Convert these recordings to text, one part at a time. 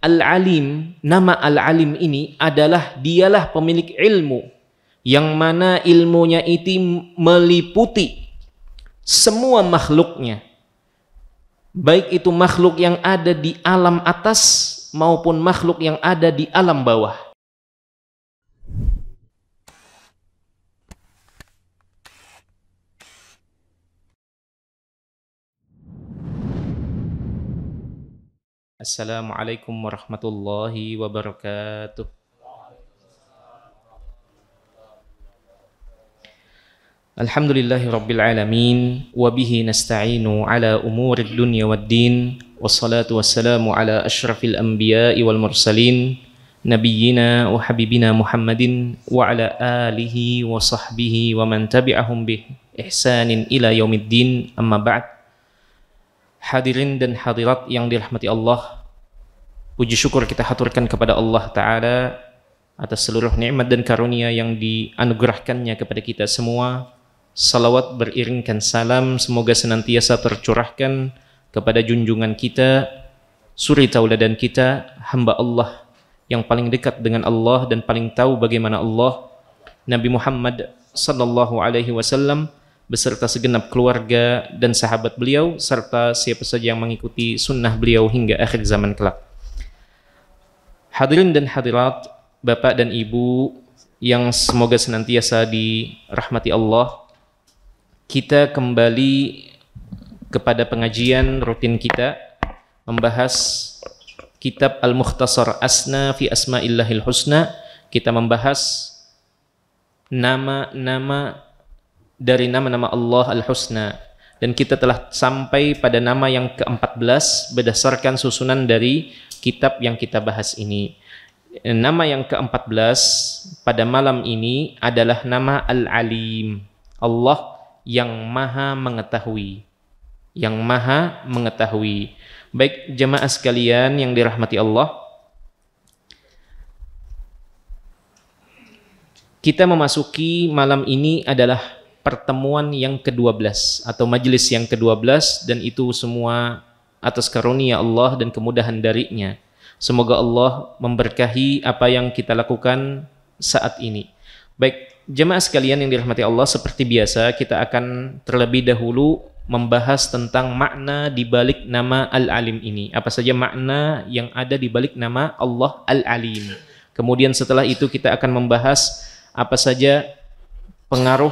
Al-Alim, nama Al-Alim ini adalah dialah pemilik ilmu, yang mana ilmunya itu meliputi semua makhluknya, baik itu makhluk yang ada di alam atas maupun makhluk yang ada di alam bawah. Assalamualaikum warahmatullahi wabarakatuh. Alhamdulillahi rabbil alamin, wabihi nasta'inu ala umurid dunya waddin, wassalatu wassalamu ala ashrafil anbiya'i wal mursalin, nabiyyina wa habibina Muhammadin wa ala alihi wa sahbihi wa man tabi'ahum bih ihsanin ila yaumiddin, amma ba'd. Hadirin dan hadirat yang dirahmati Allah, puji syukur kita haturkan kepada Allah Ta'ala atas seluruh nikmat dan karunia yang dianugerahkannya kepada kita semua. Salawat beriringkan salam semoga senantiasa tercurahkan kepada junjungan kita, suri tauladan kita, hamba Allah yang paling dekat dengan Allah dan paling tahu bagaimana Allah, Nabi Muhammad sallallahu alaihi wasallam beserta segenap keluarga dan sahabat beliau, serta siapa saja yang mengikuti sunnah beliau hingga akhir zaman kelak. Hadirin dan hadirat, Bapak dan Ibu yang semoga senantiasa dirahmati Allah, kita kembali kepada pengajian rutin kita membahas kitab Al-Mukhtasar Asna fi Asma'illahil Husna. Kita membahas nama-nama dari nama-nama Allah Al-Husna, dan kita telah sampai pada nama yang ke-14 berdasarkan susunan dari kitab yang kita bahas ini. Nama yang ke-14 pada malam ini adalah nama Al-Alim, Allah yang maha mengetahui, yang maha mengetahui. Baik jemaah sekalian yang dirahmati Allah, kita memasuki malam ini adalah pertemuan yang ke-12 atau majelis yang ke-12, dan itu semua atas karunia Allah dan kemudahan darinya. Semoga Allah memberkahi apa yang kita lakukan saat ini. Baik jemaah sekalian yang dirahmati Allah, seperti biasa kita akan terlebih dahulu membahas tentang makna di balik nama Al-Alim ini. Apa saja makna yang ada di balik nama Allah Al-Alim. Kemudian setelah itu kita akan membahas apa saja pengaruh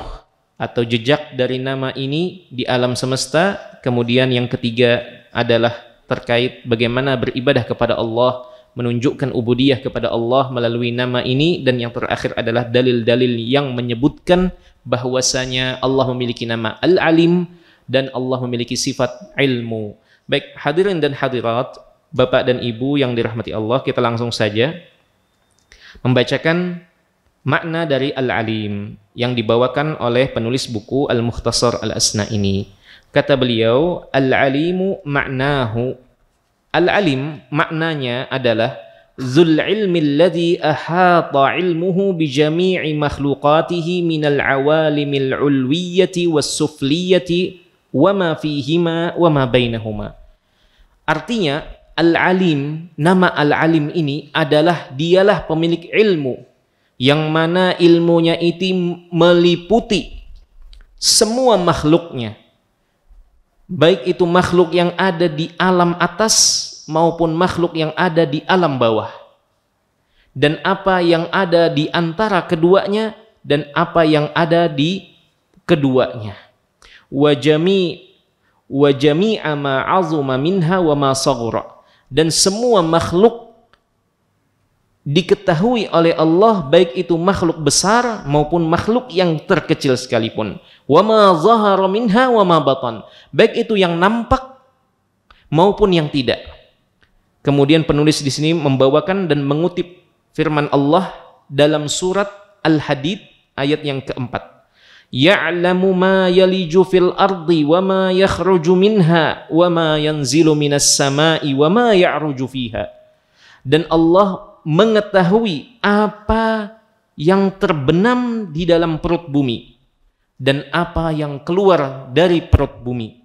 atau jejak dari nama ini di alam semesta. Kemudian yang ketiga adalah terkait bagaimana beribadah kepada Allah, menunjukkan ubudiyah kepada Allah melalui nama ini. Dan yang terakhir adalah dalil-dalil yang menyebutkan bahwasanya Allah memiliki nama Al-Alim dan Allah memiliki sifat ilmu. Baik hadirin dan hadirat, Bapak dan Ibu yang dirahmati Allah, kita langsung saja membacakan makna dari Al-Alim yang dibawakan oleh penulis buku Al-Mukhtasar Al-Asna ini. Kata beliau, Al-Alimu maknahu, Al-Alim maknanya adalah Zul ilmi alladhi ahata ilmuhu bi jami'i makhluqatihi minal awalimil ulwiyati was sufliyati wa ma fihima wa ma bainahuma. Artinya Al-Alim, nama Al-Alim ini adalah dialah pemilik ilmu, yang mana ilmunya itu meliputi semua makhluknya, baik itu makhluk yang ada di alam atas maupun makhluk yang ada di alam bawah, dan apa yang ada di antara keduanya dan apa yang ada di keduanya. Wa jami'a ma 'azuma minha wa ma saghura, dan semua makhluk diketahui oleh Allah, baik itu makhluk besar maupun makhluk yang terkecil sekalipun. Wa ma zahara minha wa ma batan, baik itu yang nampak maupun yang tidak. Kemudian penulis di sini membawakan dan mengutip firman Allah dalam surat Al-Hadid ayat yang keempat. Ya'lamu ma yaliju fil ardi wa ma yakhruju minha wa ma yanzilu minas sama'i wa ma ya'ruju fiha. Dan Allah mengetahui apa yang terbenam di dalam perut bumi dan apa yang keluar dari perut bumi.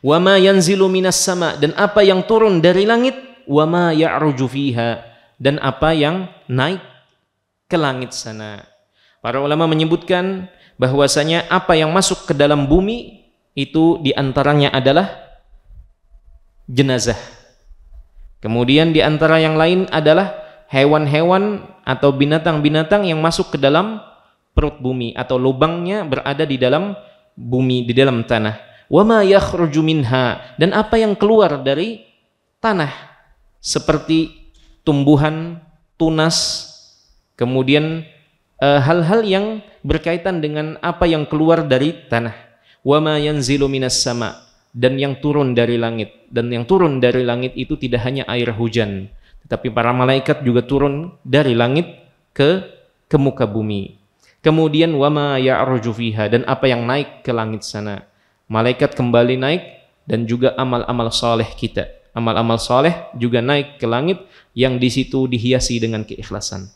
Wa ma yanzilu minas sama, dan apa yang turun dari langit, wa ma ya'ruju fiha, dan apa yang naik ke langit sana. Para ulama menyebutkan bahwasanya apa yang masuk ke dalam bumi itu diantaranya adalah jenazah. Kemudian diantara yang lain adalah hewan-hewan atau binatang-binatang yang masuk ke dalam perut bumi atau lubangnya berada di dalam bumi, di dalam tanah. Wa ma yakhruju minha, dan apa yang keluar dari tanah seperti tumbuhan, tunas, kemudian hal-hal yang berkaitan dengan apa yang keluar dari tanah. Wa ma yanzilu minas sama, dan yang turun dari langit. Dan yang turun dari langit itu tidak hanya air hujan, tetapi para malaikat juga turun dari langit ke muka bumi. Kemudian wa ma ya'ruju fiha, dan apa yang naik ke langit sana. Malaikat kembali naik, dan juga amal-amal saleh kita. Amal-amal saleh juga naik ke langit yang di situ dihiasi dengan keikhlasan.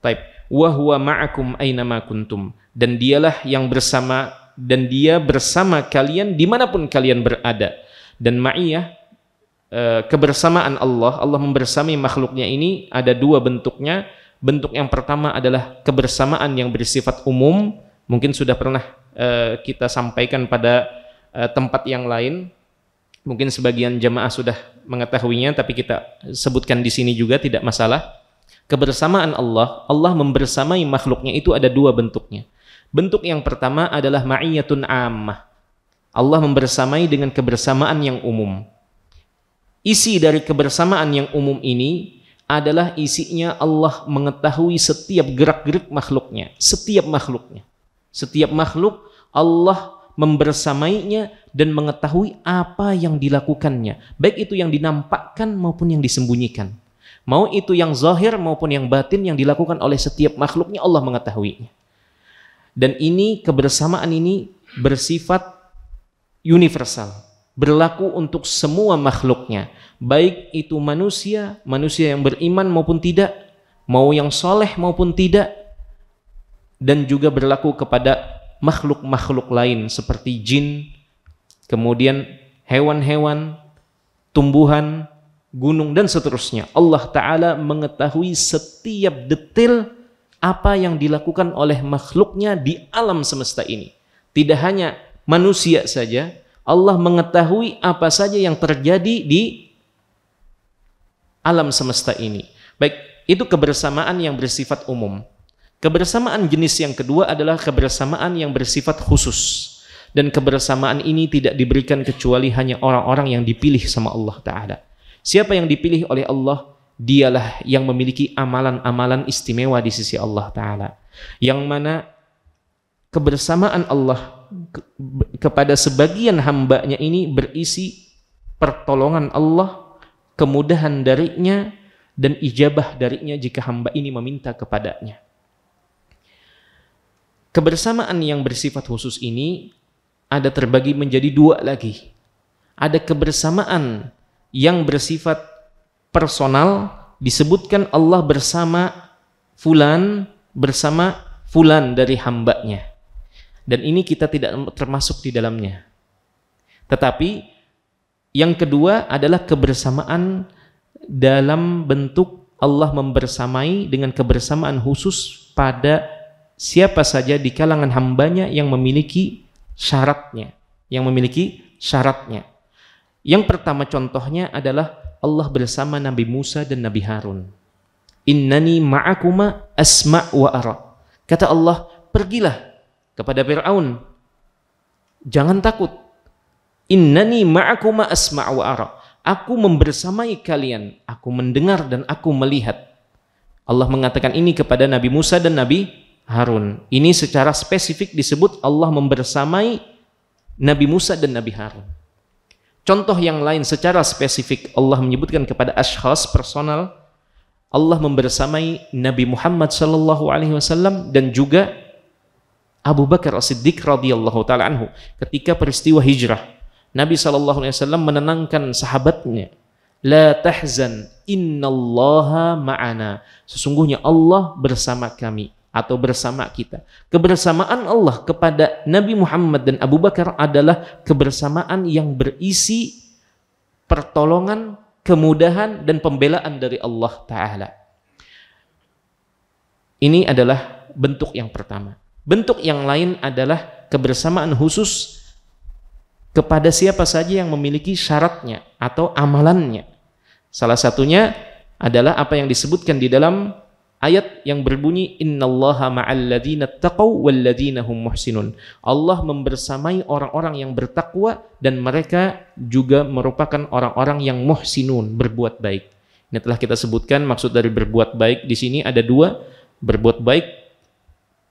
Taib. Wa huwa ma'akum aynama kuntum, dan dialah yang bersama, dan dia bersama kalian dimanapun kalian berada. Dan ma'iyah, kebersamaan Allah membersamai makhluknya ini ada dua bentuknya. Bentuk yang pertama adalah kebersamaan yang bersifat umum, mungkin sudah pernah kita sampaikan pada tempat yang lain, mungkin sebagian jamaah sudah mengetahuinya, tapi kita sebutkan di sini juga, tidak masalah. Kebersamaan Allah membersamai makhluknya itu ada dua bentuknya. Bentuk yang pertama adalah ma'iyatun ammah. Allah membersamai dengan kebersamaan yang umum. Isi dari kebersamaan yang umum ini adalah isinya Allah mengetahui setiap gerak-gerik makhluknya, setiap makhluknya. Setiap makhluk Allah membersamainya dan mengetahui apa yang dilakukannya, baik itu yang dinampakkan maupun yang disembunyikan. Mau itu yang zahir maupun yang batin yang dilakukan oleh setiap makhluknya, Allah mengetahuinya. Dan ini, kebersamaan ini bersifat universal, berlaku untuk semua makhluknya, baik itu manusia yang beriman maupun tidak, mau yang soleh maupun tidak, dan juga berlaku kepada makhluk-makhluk lain seperti jin, kemudian hewan-hewan, tumbuhan, gunung, dan seterusnya. Allah Ta'ala mengetahui setiap detail apa yang dilakukan oleh makhluknya di alam semesta ini. Tidak hanya manusia saja, Allah mengetahui apa saja yang terjadi di alam semesta ini. Baik, itu kebersamaan yang bersifat umum. Kebersamaan jenis yang kedua adalah kebersamaan yang bersifat khusus. Dan kebersamaan ini tidak diberikan kecuali hanya orang-orang yang dipilih sama Allah Ta'ala. Siapa yang dipilih oleh Allah, dialah yang memiliki amalan-amalan istimewa di sisi Allah Ta'ala. Yang mana kebersamaan Allah kepada sebagian hambanya ini berisi pertolongan Allah, kemudahan darinya, dan ijabah darinya jika hamba ini meminta kepadanya. Kebersamaan yang bersifat khusus ini ada terbagi menjadi dua lagi. Ada kebersamaan yang bersifat personal, disebutkan Allah bersama fulan dari hambanya. Dan ini kita tidak termasuk di dalamnya. Tetapi yang kedua adalah kebersamaan dalam bentuk Allah membersamai dengan kebersamaan khusus pada siapa saja di kalangan hambanya yang memiliki syaratnya. Yang pertama contohnya adalah Allah bersama Nabi Musa dan Nabi Harun. Innani ma'akuma asma' wa ara. Kata Allah, pergilah kepada Fir'aun, jangan takut. Innani ma'akuma asma' wa ara. Aku membersamai kalian, aku mendengar dan aku melihat. Allah mengatakan ini kepada Nabi Musa dan Nabi Harun. Ini secara spesifik disebut Allah membersamai Nabi Musa dan Nabi Harun. Contoh yang lain secara spesifik Allah menyebutkan kepada ashkhas personal, Allah membersamai Nabi Muhammad SAW dan juga Abu Bakar As-Siddiq radhiyallahu ta'ala anhu ketika peristiwa hijrah. Nabi SAW menenangkan sahabatnya, la tahzan innallaha ma'ana. Sesungguhnya Allah bersama kami atau bersama kita. Kebersamaan Allah kepada Nabi Muhammad dan Abu Bakar adalah kebersamaan yang berisi pertolongan, kemudahan dan pembelaan dari Allah Ta'ala. Ini adalah bentuk yang pertama. Bentuk yang lain adalah kebersamaan khusus kepada siapa saja yang memiliki syaratnya atau amalannya. Salah satunya adalah apa yang disebutkan di dalam ayat yang berbunyi innallaha ma'al ladzina taqaw wal ladzina hum muhsinun. Allah membersamai orang-orang yang bertakwa dan mereka juga merupakan orang-orang yang muhsinun, berbuat baik. Ini telah kita sebutkan maksud dari berbuat baik di sini ada dua, berbuat baik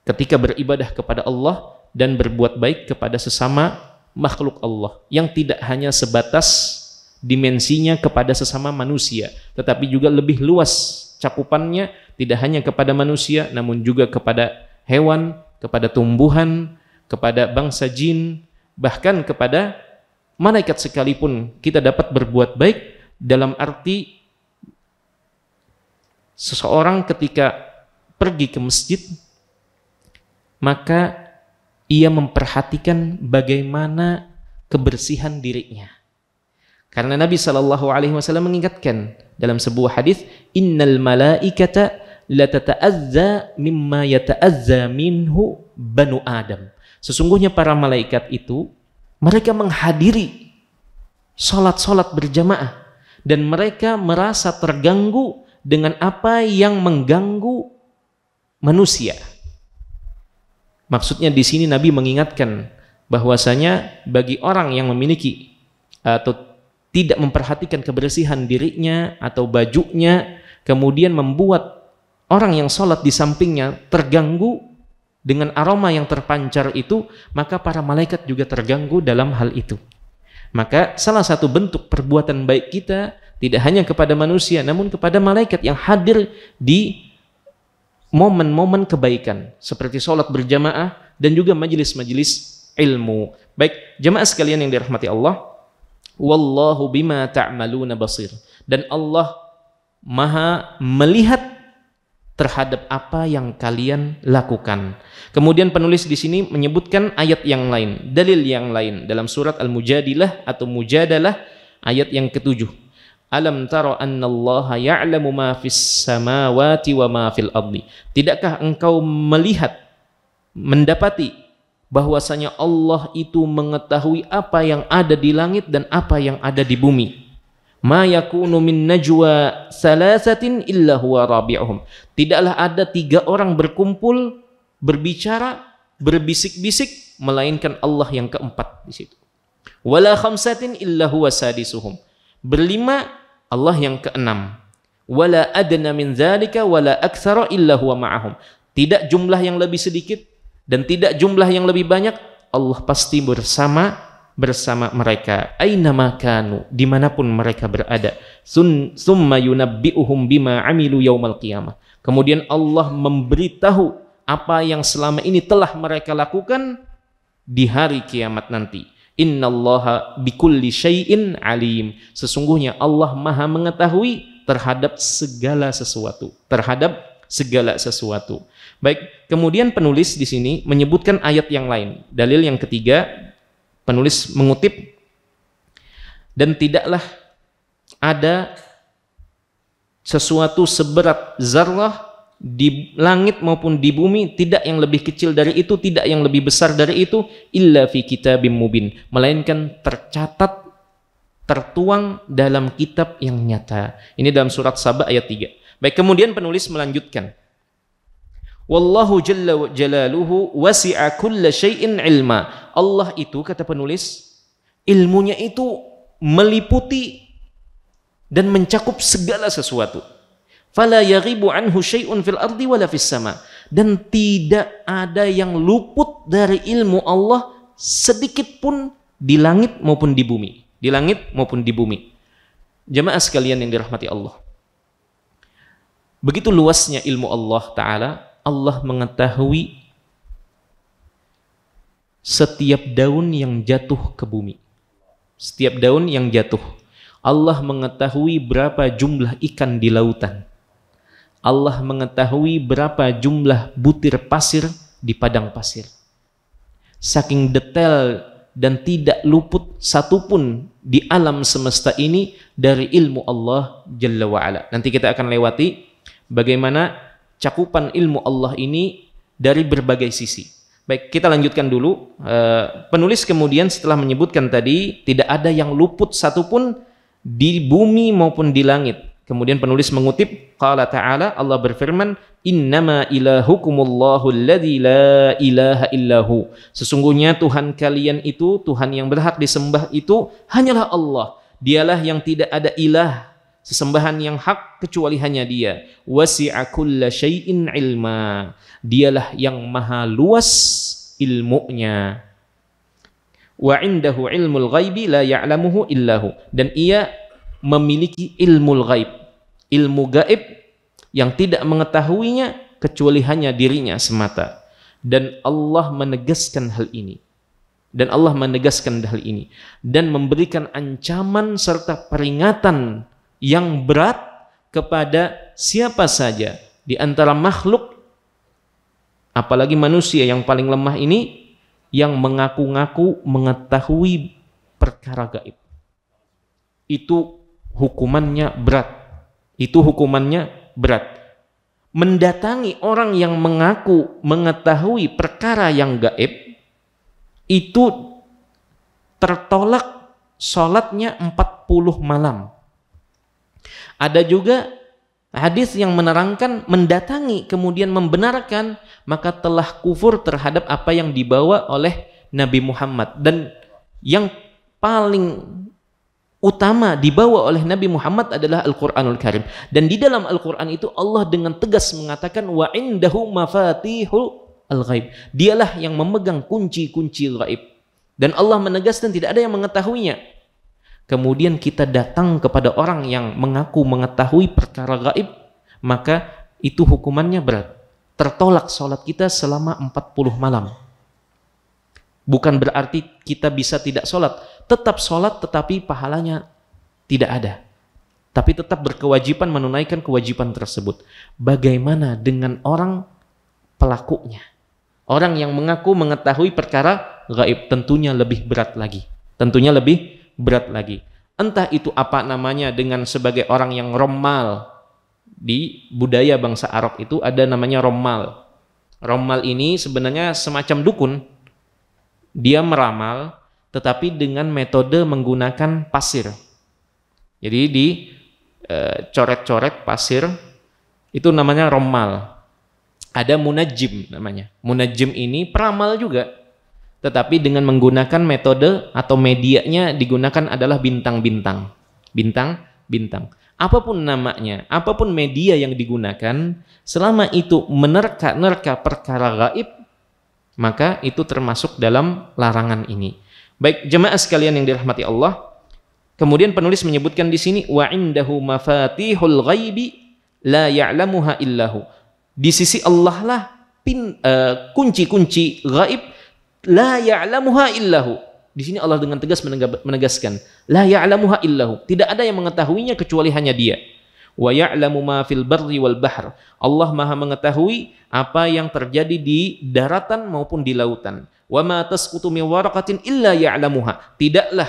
ketika beribadah kepada Allah dan berbuat baik kepada sesama makhluk Allah yang tidak hanya sebatas dimensinya kepada sesama manusia, tetapi juga lebih luas cakupannya, tidak hanya kepada manusia namun juga kepada hewan, kepada tumbuhan, kepada bangsa jin, bahkan kepada malaikat sekalipun kita dapat berbuat baik. Dalam arti seseorang ketika pergi ke masjid maka ia memperhatikan bagaimana kebersihan dirinya. Karena Nabi SAW mengingatkan dalam sebuah hadis, innal malaikata la tata'azza mimma yata'azza minhu banu Adam. Sesungguhnya para malaikat itu mereka menghadiri salat-salat berjamaah dan mereka merasa terganggu dengan apa yang mengganggu manusia. Maksudnya di sini Nabi mengingatkan bahwasanya bagi orang yang memiliki atau tidak memperhatikan kebersihan dirinya atau bajunya, kemudian membuat orang yang sholat di sampingnya terganggu dengan aroma yang terpancar itu, maka para malaikat juga terganggu dalam hal itu. Maka salah satu bentuk perbuatan baik kita tidak hanya kepada manusia, namun kepada malaikat yang hadir di momen-momen kebaikan seperti sholat berjamaah dan juga majelis-majelis ilmu. Baik, jamaah sekalian yang dirahmati Allah, wallahu bima ta'maluna basir, dan Allah Maha melihat terhadap apa yang kalian lakukan. Kemudian penulis di sini menyebutkan ayat yang lain, dalil yang lain dalam surat Al-Mujadilah atau Mujadalah ayat yang ke-7. Alam tara annallaha ya'lamu ma fis samawati wa ma fil ardi. Tidakkah engkau melihat, mendapati bahwasanya Allah itu mengetahui apa yang ada di langit dan apa yang ada di bumi. Ma yakunu min najwa thalathatin illa huwa rabi'uhum. Tidaklah ada 3 orang berkumpul, berbicara, berbisik-bisik melainkan Allah yang keempat di situ. Wala khamsatin illa huwa sadisuhum. Berlima Allah yang keenam. Wala adna min dzalika wala aktsara illa huwa ma'ahum. Tidak jumlah yang lebih sedikit dan tidak jumlah yang lebih banyak, Allah pasti bersama mereka. Ainama kanu, dimanapun mereka berada. Summa yunabbi'uhum bima amilu yaumal qiyamah. Kemudian Allah memberitahu apa yang selama ini telah mereka lakukan di hari kiamat nanti. Innallaha bikulli syai'in alim. Sesungguhnya Allah Maha mengetahui terhadap segala sesuatu. Baik, kemudian penulis di sini menyebutkan ayat yang lain. Dalil yang ketiga, penulis mengutip, dan tidaklah ada sesuatu seberat zarrah di langit maupun di bumi, tidak yang lebih kecil dari itu, tidak yang lebih besar dari itu, illa fi kitabim mubin, melainkan tercatat, tertuang dalam kitab yang nyata. Ini dalam surat Saba ayat 3. Baik, kemudian penulis melanjutkan, wallahu jalla jalaluhu wasi'a kulla syai'in ilma. Allah itu, kata penulis, ilmunya itu meliputi dan mencakup segala sesuatu. Fala yaghibu anhu syai'un fil ardi wala fis sama. Dan tidak ada yang luput dari ilmu Allah sedikit pun di langit maupun di bumi. Di langit maupun di bumi. Jamaah sekalian yang dirahmati Allah. Begitu luasnya ilmu Allah Ta'ala, Allah mengetahui setiap daun yang jatuh ke bumi. Setiap daun yang jatuh. Allah mengetahui berapa jumlah ikan di lautan. Allah mengetahui berapa jumlah butir pasir di padang pasir. Saking detail dan tidak luput satupun di alam semesta ini dari ilmu Allah Jalla wa'ala. Nanti kita akan lewati bagaimana cakupan ilmu Allah ini dari berbagai sisi. Baik, kita lanjutkan dulu. Penulis kemudian setelah menyebutkan tadi tidak ada yang luput satupun di bumi maupun di langit. Kemudian penulis mengutip qala ta'ala, Allah berfirman, innama ilahukumullahu alladzi la ilaha illahu. Sesungguhnya Tuhan kalian itu, Tuhan yang berhak disembah itu hanyalah Allah. Dialah yang tidak ada ilah sesembahan yang hak kecuali hanya Dia. Wasi'a kulla syai'in ilma. Dialah yang maha luas ilmunya. Wa indahu ilmul ghaibi la ya'lamuhu illahu. Dan Ia memiliki ilmu ghaib, ilmu gaib yang tidak mengetahuinya kecuali hanya dirinya semata. Dan Allah menegaskan hal ini. Dan Allah menegaskan hal ini dan memberikan ancaman serta peringatan yang berat kepada siapa saja di antara makhluk, apalagi manusia yang paling lemah ini, yang mengaku-ngaku mengetahui perkara gaib. Itu hukumannya berat. Itu hukumannya berat. Mendatangi orang yang mengaku mengetahui perkara yang gaib, itu tertolak sholatnya 40 malam. Ada juga hadis yang menerangkan mendatangi kemudian membenarkan, maka telah kufur terhadap apa yang dibawa oleh Nabi Muhammad. Dan yang paling utama dibawa oleh Nabi Muhammad adalah Al-Quranul Karim. Dan di dalam Al-Quran itu Allah dengan tegas mengatakan wa indahu mafatihul al-ghaib. Dialah yang memegang kunci-kunci gaib. Dan Allah menegaskan tidak ada yang mengetahuinya. Kemudian kita datang kepada orang yang mengaku mengetahui perkara gaib, maka itu hukumannya berat. Tertolak sholat kita selama 40 malam. Bukan berarti kita bisa tidak sholat. Tetap sholat tetapi pahalanya tidak ada. Tapi tetap berkewajiban menunaikan kewajiban tersebut. Bagaimana dengan orang pelakunya? Orang yang mengaku mengetahui perkara gaib, tentunya lebih berat lagi. Tentunya lebih berat lagi. Entah itu apa namanya dengan sebagai orang yang romal. Di budaya bangsa Arab itu ada namanya romal. Romal ini sebenarnya semacam dukun. Dia meramal tetapi dengan metode menggunakan pasir. Jadi di coret-coret pasir itu namanya romal. Ada munajjim namanya. Munajjim ini peramal juga, tetapi dengan menggunakan metode atau medianya digunakan adalah bintang-bintang. Bintang-bintang. Apapun namanya, apapun media yang digunakan, selama itu menerka-nerka perkara gaib, maka itu termasuk dalam larangan ini. Baik, jemaah sekalian yang dirahmati Allah, kemudian penulis menyebutkan di sini wa indahu mafatihul ghaibi la ya'lamuha illahu. Di sisi Allah lah kunci-kunci gaib la ya'lamuha illahu. Di sini Allah dengan tegas menegaskan la ya'lamuha illahu. Tidak ada yang mengetahuinya kecuali hanya Dia. Wa ya'lamu ma fil barri wal bahr. Allah Maha mengetahui apa yang terjadi di daratan maupun di lautan. Wa ma tasqutu min waraqatin illa ya'lamuha. Tidaklah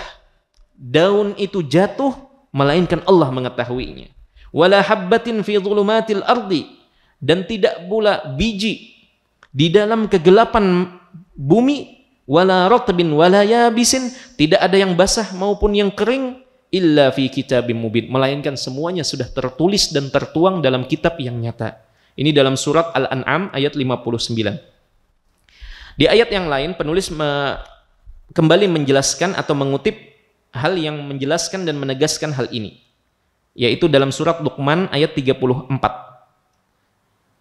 daun itu jatuh melainkan Allah mengetahuinya. Wala habbatin fi dhulumatil ardi. Dan tidak pula biji di dalam kegelapan bumi, wala ratbin wala yabisin, tidak ada yang basah maupun yang kering, illa fi kitabim mubin, melainkan semuanya sudah tertulis dan tertuang dalam kitab yang nyata. Ini dalam surat Al-An'am ayat 59. Di ayat yang lain penulis kembali menjelaskan atau mengutip hal yang menjelaskan dan menegaskan hal ini, yaitu dalam surat Luqman ayat 34.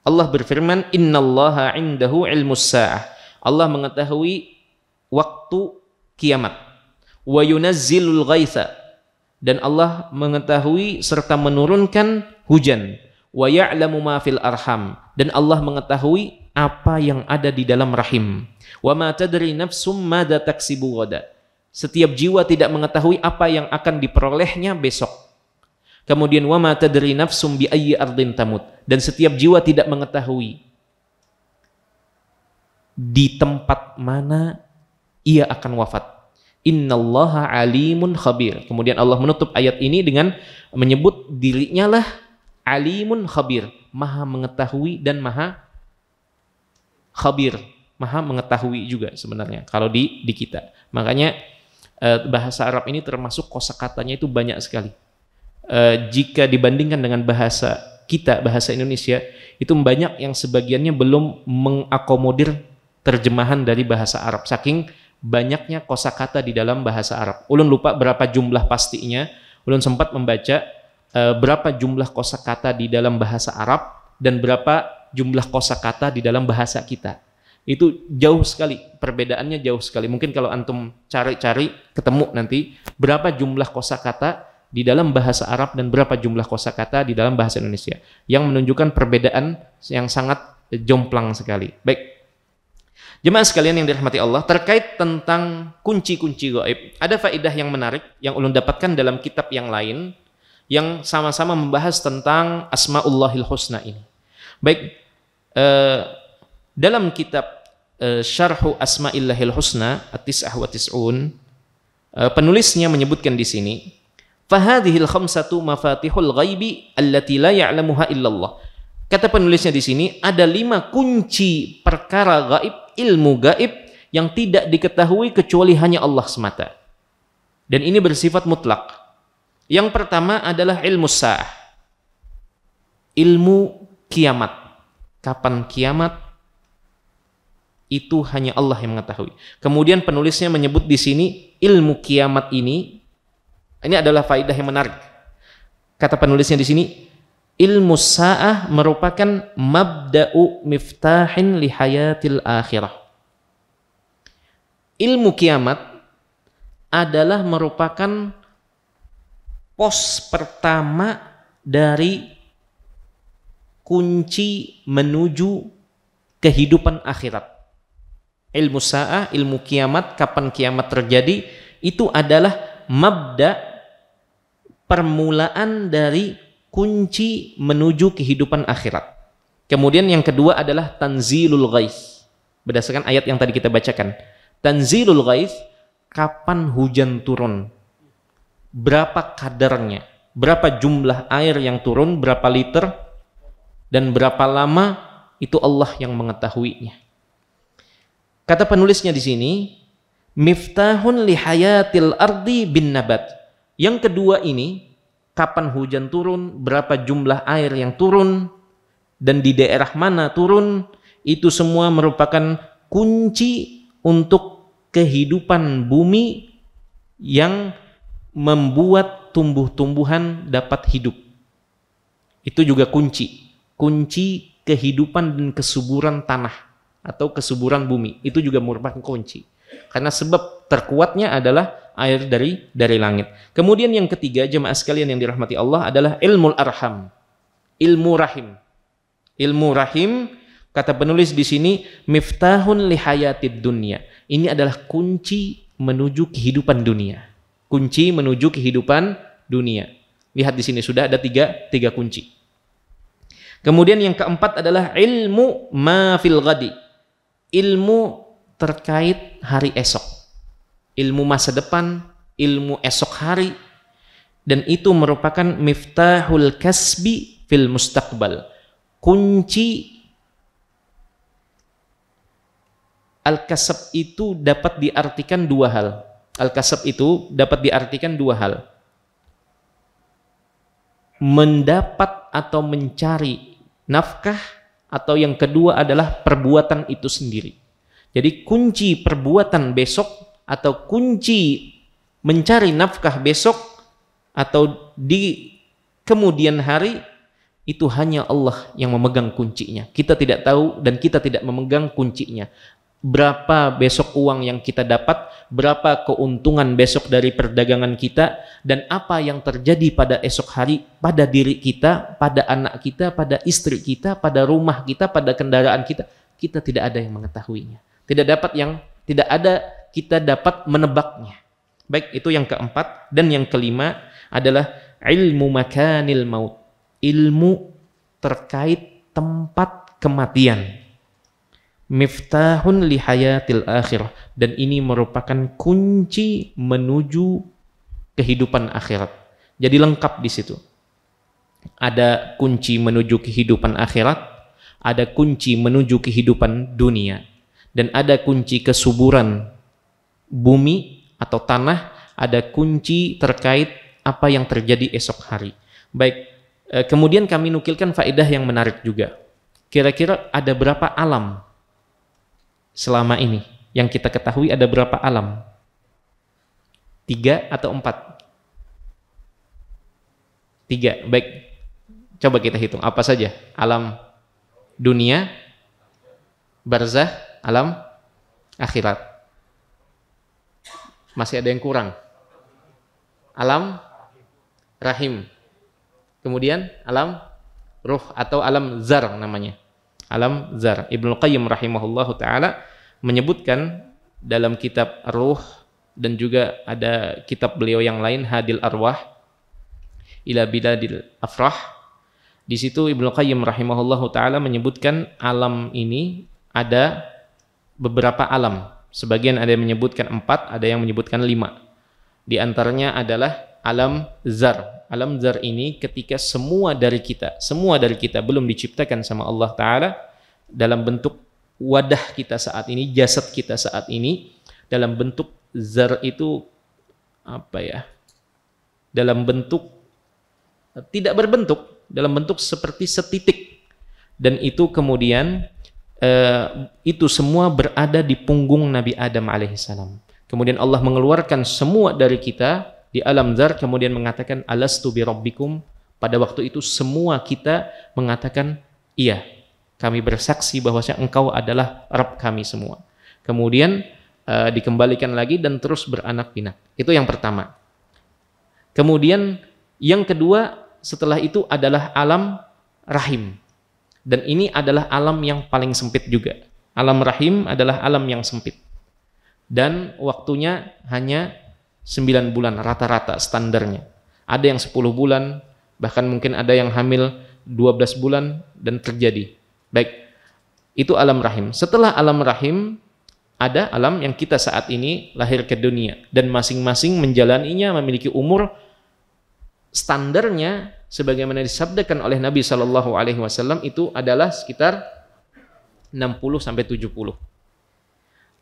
Allah berfirman, innallaha indahu ilmus sa'ah. Allah mengetahui waktu kiamat. Wa yunazzilul ghaitha. Dan Allah mengetahui serta menurunkan hujan. Wa ya'lamu ma fil arham. Dan Allah mengetahui apa yang ada di dalam rahim. Wa ma tadri nafsum madza taksibu ghadan. Setiap jiwa tidak mengetahui apa yang akan diperolehnya besok. Kemudian wa ma tadri nafsum bi ayyi ardin tamut, dan setiap jiwa tidak mengetahui di tempat mana ia akan wafat. Innallaha alimun khabir. Kemudian Allah menutup ayat ini dengan menyebut dirinya lah alimun khabir, maha mengetahui dan maha khabir, maha mengetahui juga sebenarnya kalau di kita. Makanya bahasa Arab ini termasuk kosakatanya itu banyak sekali. Jika dibandingkan dengan bahasa kita, bahasa Indonesia, itu banyak yang sebagiannya belum mengakomodir terjemahan dari bahasa Arab, saking banyaknya kosakata di dalam bahasa Arab. Ulun lupa berapa jumlah pastinya. Ulun sempat membaca berapa jumlah kosakata di dalam bahasa Arab dan berapa jumlah kosakata di dalam bahasa kita. Itu jauh sekali, perbedaannya jauh sekali. Mungkin kalau antum cari-cari ketemu nanti berapa jumlah kosakata di dalam bahasa Arab dan berapa jumlah kosakata di dalam bahasa Indonesia, yang menunjukkan perbedaan yang sangat jomplang sekali. Baik. Jemaah sekalian yang dirahmati Allah, terkait tentang kunci-kunci gaib, ada faedah yang menarik yang ulun dapatkan dalam kitab yang lain yang sama-sama membahas tentang Asmaullahil Husna ini. Baik, dalam kitab Syarhu Asmaillahil Husna At-Tis'ah wa Tis'un, penulisnya menyebutkan di sini, fahadhil khamsatu mafatihul ghaibi allati la ya'lamuha illallah. Kata penulisnya di sini, ada 5 kunci perkara gaib, ilmu gaib yang tidak diketahui kecuali hanya Allah semata. Dan ini bersifat mutlak. Yang pertama adalah ilmu sa'ah, ilmu kiamat. Kapan kiamat? Itu hanya Allah yang mengetahui. Kemudian penulisnya menyebut di sini ilmu kiamat ini adalah faedah yang menarik. Kata penulisnya di sini, ilmu sa'ah merupakan mabda'u miftahin li hayatil akhirah. Ilmu kiamat adalah merupakan pos pertama dari kunci menuju kehidupan akhirat. Ilmu sa'ah, ilmu kiamat, kapan kiamat terjadi, itu adalah mabda, permulaan dari kunci menuju kehidupan akhirat. Kemudian yang kedua adalah tanzilul ghaits. Berdasarkan ayat yang tadi kita bacakan. Tanzilul ghaits, kapan hujan turun? Berapa kadarnya? Berapa jumlah air yang turun? Berapa liter? Dan berapa lama? Itu Allah yang mengetahuinya. Kata penulisnya di sini, miftahun li hayatil ardi bin nabat. Yang kedua ini, kapan hujan turun, berapa jumlah air yang turun, dan di daerah mana turun, itu semua merupakan kunci untuk kehidupan bumi yang membuat tumbuh-tumbuhan dapat hidup. Itu juga kunci kehidupan dan kesuburan tanah atau kesuburan bumi. Itu juga merupakan kunci. Karena sebab terkuatnya adalah air dari langit. Kemudian yang ketiga, jemaah sekalian yang dirahmati Allah, adalah ilmu arham, ilmu rahim. Ilmu rahim, kata penulis di sini, miftahun li hayatid dunya. Ini adalah kunci menuju kehidupan dunia. Kunci menuju kehidupan dunia. Lihat di sini sudah ada tiga kunci. Kemudian yang keempat adalah ilmu ma fil ghadi. Ilmu terkait hari esok. Ilmu masa depan, ilmu esok hari, dan itu merupakan miftahul kasbi fil mustaqbal. Kunci al-kasab itu dapat diartikan dua hal. Al-kasab itu dapat diartikan dua hal. Mendapat atau mencari nafkah, atau yang kedua adalah perbuatan itu sendiri. Jadi kunci perbuatan besok atau kunci mencari nafkah besok atau di kemudian hari, itu hanya Allah yang memegang kuncinya. Kita tidak tahu dan kita tidak memegang kuncinya. Berapa besok uang yang kita dapat, berapa keuntungan besok dari perdagangan kita, dan apa yang terjadi pada esok hari pada diri kita, pada anak kita, pada istri kita, pada rumah kita, pada kendaraan kita, kita tidak ada yang mengetahuinya. Tidak ada kita dapat menebaknya. Baik, itu yang keempat. Dan yang kelima adalah ilmu makanil maut. Ilmu terkait tempat kematian. miftahun li hayatil akhirah, dan ini merupakan kunci menuju kehidupan akhirat. Jadi lengkap di situ. Ada kunci menuju kehidupan akhirat, ada kunci menuju kehidupan dunia, dan ada kunci kesuburan bumi atau tanah, ada kunci terkait apa yang terjadi esok hari. Baik, kemudian kami nukilkan faedah yang menarik juga. Kira-kira ada berapa alam selama ini? Yang kita ketahui ada berapa alam? 3 atau 4? 3, baik. Coba kita hitung, apa saja? Alam dunia, barzah, alam akhirat. Masih ada yang kurang. Alam rahim. Kemudian alam ruh atau alam zar namanya. Alam zar. Ibnu Qayyim rahimahullahu taala menyebutkan dalam kitab Ruh, dan juga ada kitab beliau yang lain, Hadil Arwah ila Biladil Afrah. Di situ Ibnu Qayyim rahimahullahu taala menyebutkan alam ini ada beberapa alam. Sebagian ada yang menyebutkan 4, ada yang menyebutkan 5. Di antaranya adalah alam zar. Alam zar ini ketika semua dari kita belum diciptakan sama Allah Ta'ala dalam bentuk wadah kita saat ini, jasad kita saat ini, dalam bentuk zar itu dalam bentuk tidak berbentuk, dalam bentuk seperti setitik, dan itu kemudian itu semua berada di punggung Nabi Adam alaihissalam. Kemudian Allah mengeluarkan semua dari kita di alam zar, kemudian mengatakan alastu bi rabbikum. Pada waktu itu semua kita mengatakan iya, kami bersaksi bahwasanya engkau adalah Rabb kami semua. Kemudian dikembalikan lagi dan terus beranak pinak. Itu yang pertama. Kemudian yang kedua setelah itu adalah alam rahim. Dan ini adalah alam yang paling sempit juga. Alam rahim adalah alam yang sempit. Dan waktunya hanya 9 bulan rata-rata standarnya. Ada yang 10 bulan, bahkan mungkin ada yang hamil 12 bulan dan terjadi. Baik, itu alam rahim. Setelah alam rahim, ada alam yang kita saat ini lahir ke dunia. Dan masing-masing menjalaninya memiliki umur standarnya sebagaimana disabdakan oleh Nabi SAW itu adalah sekitar 60 sampai 70.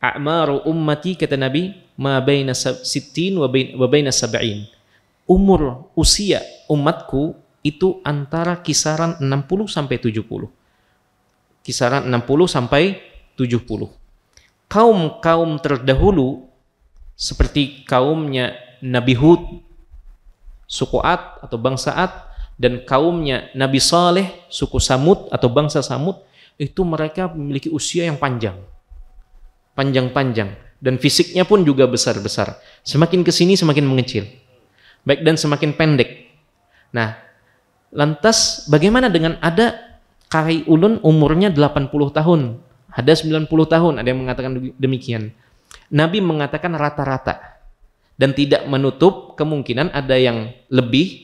A'maru ummati, kata Nabi, ma baina sittin wa baina sab'in. Umur usia umatku itu antara kisaran 60 sampai 70. Kisaran 60 sampai 70. Kaum-kaum terdahulu seperti kaumnya Nabi Hud, suku Ad atau bangsa Ad, dan kaumnya Nabi Saleh, suku Samud atau bangsa Samud, itu mereka memiliki usia yang panjang-panjang, dan fisiknya pun juga besar-besar. Semakin kesini semakin mengecil, baik, dan semakin pendek. Nah, lantas bagaimana dengan ada Kai Ulun umurnya 80 tahun, ada 90 tahun, ada yang mengatakan demikian. Nabi mengatakan rata-rata, dan tidak menutup kemungkinan ada yang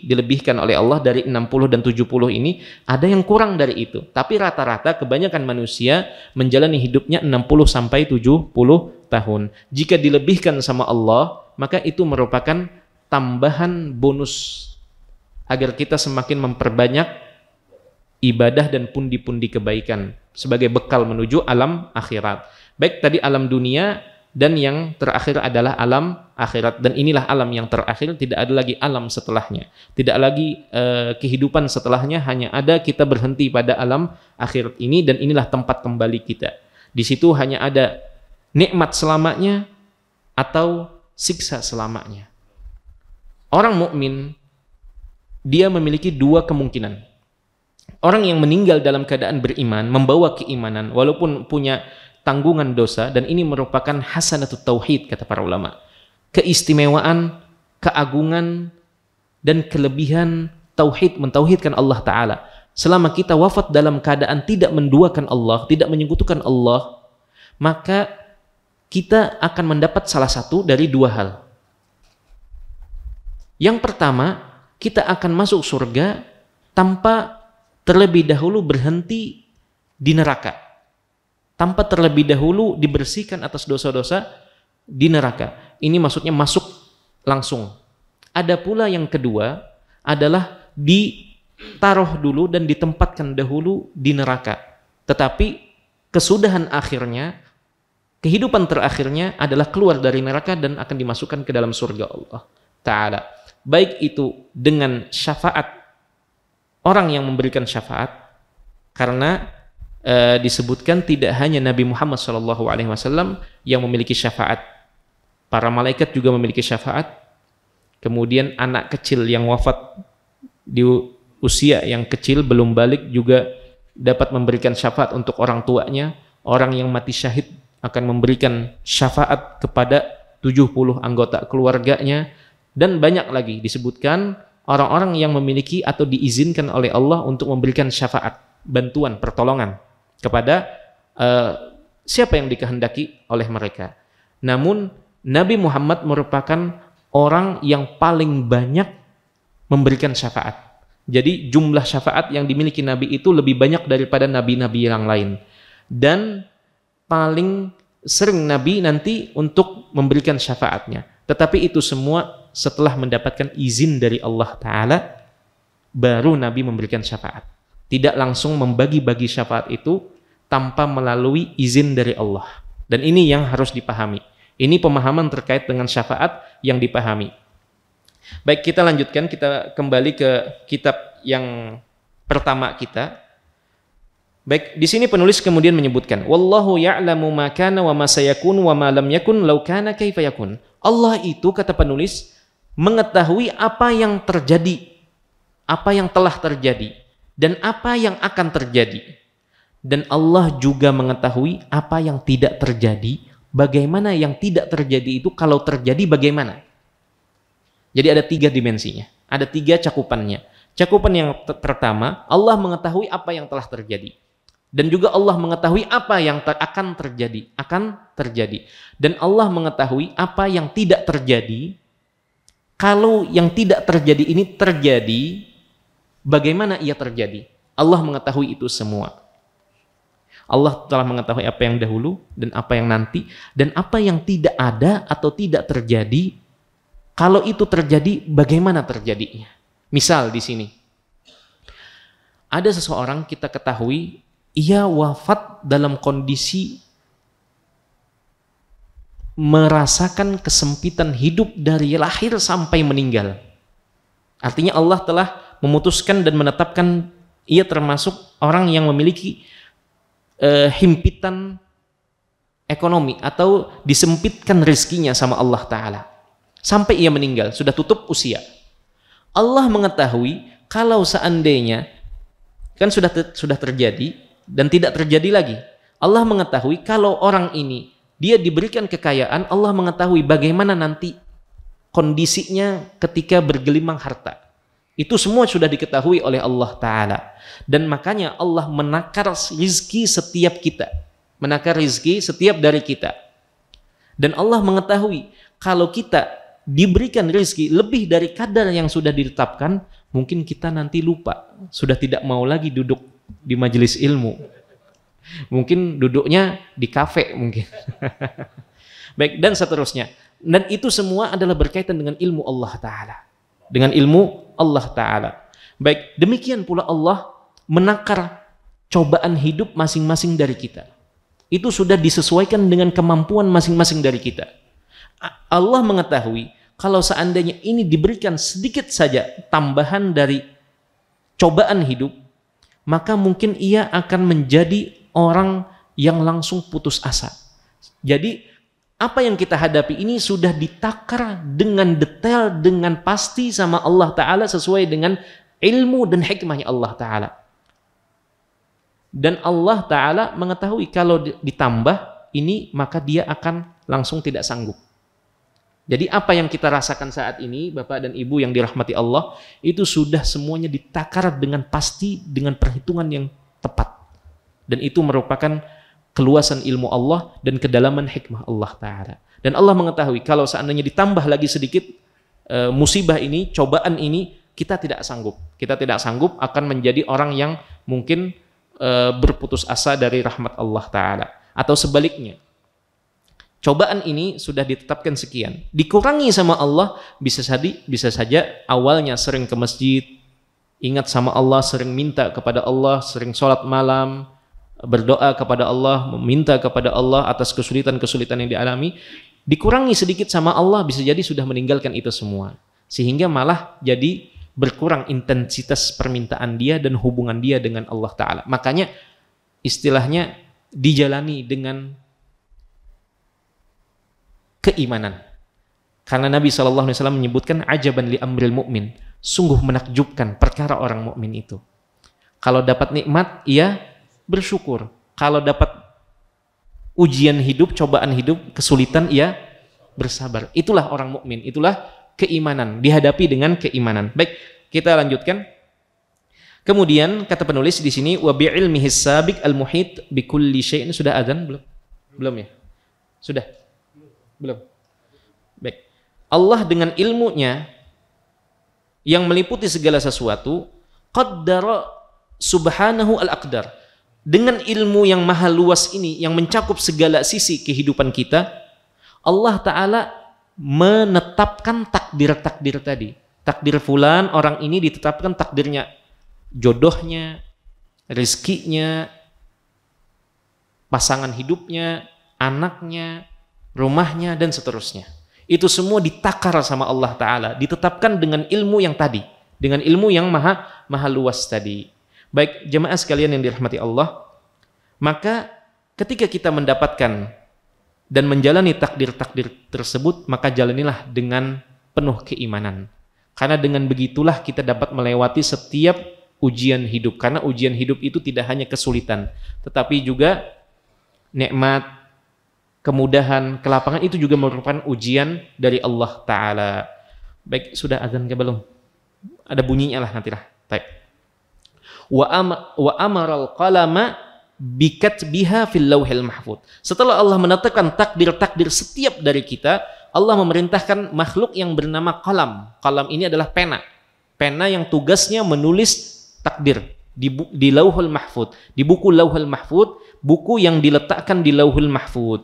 dilebihkan oleh Allah dari 60 dan 70 ini, ada yang kurang dari itu. Tapi rata-rata kebanyakan manusia menjalani hidupnya 60 sampai 70 tahun. Jika dilebihkan sama Allah, maka itu merupakan tambahan bonus agar kita semakin memperbanyak ibadah dan pundi-pundi kebaikan sebagai bekal menuju alam akhirat. Baik, tadi alam dunia, dan yang terakhir adalah alam akhirat. Dan inilah alam yang terakhir, tidak ada lagi alam setelahnya, tidak lagi kehidupan setelahnya, hanya ada kita berhenti pada alam akhirat ini, dan inilah tempat kembali kita. Di situ hanya ada nikmat selamanya atau siksa selamanya. Orang mukmin dia memiliki 2 kemungkinan. Orang yang meninggal dalam keadaan beriman, membawa keimanan walaupun punya tanggungan dosa, dan ini merupakan hasanatut tauhid kata para ulama. Keistimewaan, keagungan, dan kelebihan tauhid, mentauhidkan Allah Ta'ala. Selama kita wafat dalam keadaan tidak menduakan Allah, tidak menyekutukan Allah, maka kita akan mendapat salah satu dari 2 hal. Yang pertama, kita akan masuk surga tanpa terlebih dahulu berhenti di neraka. tanpa terlebih dahulu dibersihkan atas dosa-dosa di neraka. Ini maksudnya masuk langsung. Ada pula yang kedua adalah ditaruh dulu dan ditempatkan dahulu di neraka. Tetapi kesudahan akhirnya, kehidupan terakhirnya adalah keluar dari neraka dan akan dimasukkan ke dalam surga Allah Ta'ala. Baik itu dengan syafaat orang yang memberikan syafaat, karena disebutkan tidak hanya Nabi Muhammad SAW yang memiliki syafaat, para malaikat juga memiliki syafaat. Kemudian anak kecil yang wafat di usia yang kecil belum balik juga dapat memberikan syafaat untuk orang tuanya. Orang yang mati syahid akan memberikan syafaat kepada 70 anggota keluarganya, dan banyak lagi disebutkan orang-orang yang memiliki atau diizinkan oleh Allah untuk memberikan syafaat, bantuan, pertolongan kepada siapa yang dikehendaki oleh mereka. Namun Nabi Muhammad merupakan orang yang paling banyak memberikan syafaat. Jadi jumlah syafaat yang dimiliki Nabi itu lebih banyak daripada nabi-nabi yang lain. Dan paling sering Nabi nanti untuk memberikan syafaatnya. Tetapi itu semua setelah mendapatkan izin dari Allah Ta'ala, baru Nabi memberikan syafaat. Tidak langsung membagi-bagi syafaat itu tanpa melalui izin dari Allah. Dan ini yang harus dipahami. Ini pemahaman terkait dengan syafaat yang dipahami. Baik, kita lanjutkan, kita kembali ke kitab yang pertama kita. Baik, di sini penulis kemudian menyebutkan, wallahu ya'lamu ma kana wa ma sayakun wa ma lam yakun law kana kaifa yakun. Allah itu, kata penulis, mengetahui apa yang terjadi, apa yang telah terjadi, dan apa yang akan terjadi. Dan Allah juga mengetahui apa yang tidak terjadi, bagaimana yang tidak terjadi itu kalau terjadi bagaimana. Jadi ada 3 dimensinya, ada 3 cakupannya. Cakupan yang pertama, Allah mengetahui apa yang telah terjadi. Dan juga Allah mengetahui apa yang akan terjadi. Dan Allah mengetahui apa yang tidak terjadi. Kalau yang tidak terjadi ini terjadi, bagaimana ia terjadi? Allah mengetahui itu semua. Allah telah mengetahui apa yang dahulu dan apa yang nanti, dan apa yang tidak ada atau tidak terjadi. Kalau itu terjadi, bagaimana terjadinya? Misal di sini, ada seseorang kita ketahui ia wafat dalam kondisi merasakan kesempitan hidup dari lahir sampai meninggal. Artinya Allah telah memutuskan dan menetapkan ia termasuk orang yang memiliki himpitan ekonomi atau disempitkan rezekinya sama Allah Ta'ala. Sampai ia meninggal, sudah tutup usia. Allah mengetahui kalau seandainya, kan sudah terjadi, dan tidak terjadi lagi. Allah mengetahui kalau orang ini dia diberikan kekayaan, Allah mengetahui bagaimana nanti kondisinya ketika bergelimang harta. Itu semua sudah diketahui oleh Allah Ta'ala. Dan makanya Allah menakar rizki setiap kita, menakar rizki setiap dari kita. Dan Allah mengetahui kalau kita diberikan rizki lebih dari kadar yang sudah ditetapkan, mungkin kita nanti lupa, sudah tidak mau lagi duduk di majelis ilmu, mungkin duduknya di kafe mungkin. Baik, dan seterusnya. Dan itu semua adalah berkaitan dengan ilmu Allah Ta'ala, dengan ilmu Allah Ta'ala. Baik, demikian pula Allah menakar cobaan hidup masing-masing dari kita. Itu sudah disesuaikan dengan kemampuan masing-masing dari kita. Allah mengetahui kalau seandainya ini diberikan sedikit saja tambahan dari cobaan hidup, maka mungkin ia akan menjadi orang yang langsung putus asa. Jadi apa yang kita hadapi ini sudah ditakar dengan detail, dengan pasti sama Allah Ta'ala sesuai dengan ilmu dan hikmahnya Allah Ta'ala. Dan Allah Ta'ala mengetahui kalau ditambah ini maka dia akan langsung tidak sanggup. Jadi apa yang kita rasakan saat ini, Bapak dan Ibu yang dirahmati Allah, itu sudah semuanya ditakar dengan pasti, dengan perhitungan yang tepat. Dan itu merupakan keluasan ilmu Allah dan kedalaman hikmah Allah Ta'ala. Dan Allah mengetahui kalau seandainya ditambah lagi sedikit musibah ini, cobaan ini, kita tidak sanggup. Kita tidak sanggup akan menjadi orang yang mungkin berputus asa dari rahmat Allah Ta'ala. Atau sebaliknya, cobaan ini sudah ditetapkan sekian, dikurangi sama Allah, bisa saja awalnya sering ke masjid, ingat sama Allah, sering minta kepada Allah, sering sholat malam, berdoa kepada Allah, meminta kepada Allah atas kesulitan-kesulitan yang dialami, dikurangi sedikit sama Allah, bisa jadi sudah meninggalkan itu semua, sehingga malah jadi berkurang intensitas permintaan dia dan hubungan dia dengan Allah Ta'ala. Makanya istilahnya dijalani dengan keimanan. Karena Nabi SAW menyebutkan ajaban li amril mu'min, sungguh menakjubkan perkara orang mukmin itu. Kalau dapat nikmat, ia bersyukur. Kalau dapat ujian hidup, cobaan hidup, kesulitan, ia bersabar. Itulah orang mukmin, itulah keimanan, dihadapi dengan keimanan. Baik, kita lanjutkan. Kemudian kata penulis di sini wa bi'ilmihi sabiq al-muhit bi kulli syai'in. Sudah azan belum? Belum ya? Sudah? Belum. Baik. Allah dengan ilmunya yang meliputi segala sesuatu, qaddara subhanahu al-aqdar. Dengan ilmu yang maha luas ini, yang mencakup segala sisi kehidupan kita, Allah Ta'ala menetapkan takdir-takdir tadi. Takdir fulan, orang ini ditetapkan takdirnya, jodohnya, rizkinya, pasangan hidupnya, anaknya, rumahnya, dan seterusnya. Itu semua ditakar sama Allah Ta'ala, ditetapkan dengan ilmu yang tadi, dengan ilmu yang maha luas tadi. Baik, jemaah sekalian yang dirahmati Allah, maka ketika kita mendapatkan dan menjalani takdir-takdir tersebut, maka jalanilah dengan penuh keimanan. Karena dengan begitulah kita dapat melewati setiap ujian hidup. Karena ujian hidup itu tidak hanya kesulitan, tetapi juga nikmat, kemudahan, kelapangan, itu juga merupakan ujian dari Allah Ta'ala. Baik, sudah azan ke belum? Ada bunyinya lah nantilah. Baik. Wa amaral qalama bikatbiha fil lauhil mahfud. Setelah Allah menetapkan takdir-takdir setiap dari kita, Allah memerintahkan makhluk yang bernama qalam. Qalam ini adalah pena. Pena yang tugasnya menulis takdir di lauhul mahfud, di buku lauhul mahfud, buku yang diletakkan di lauhul mahfud.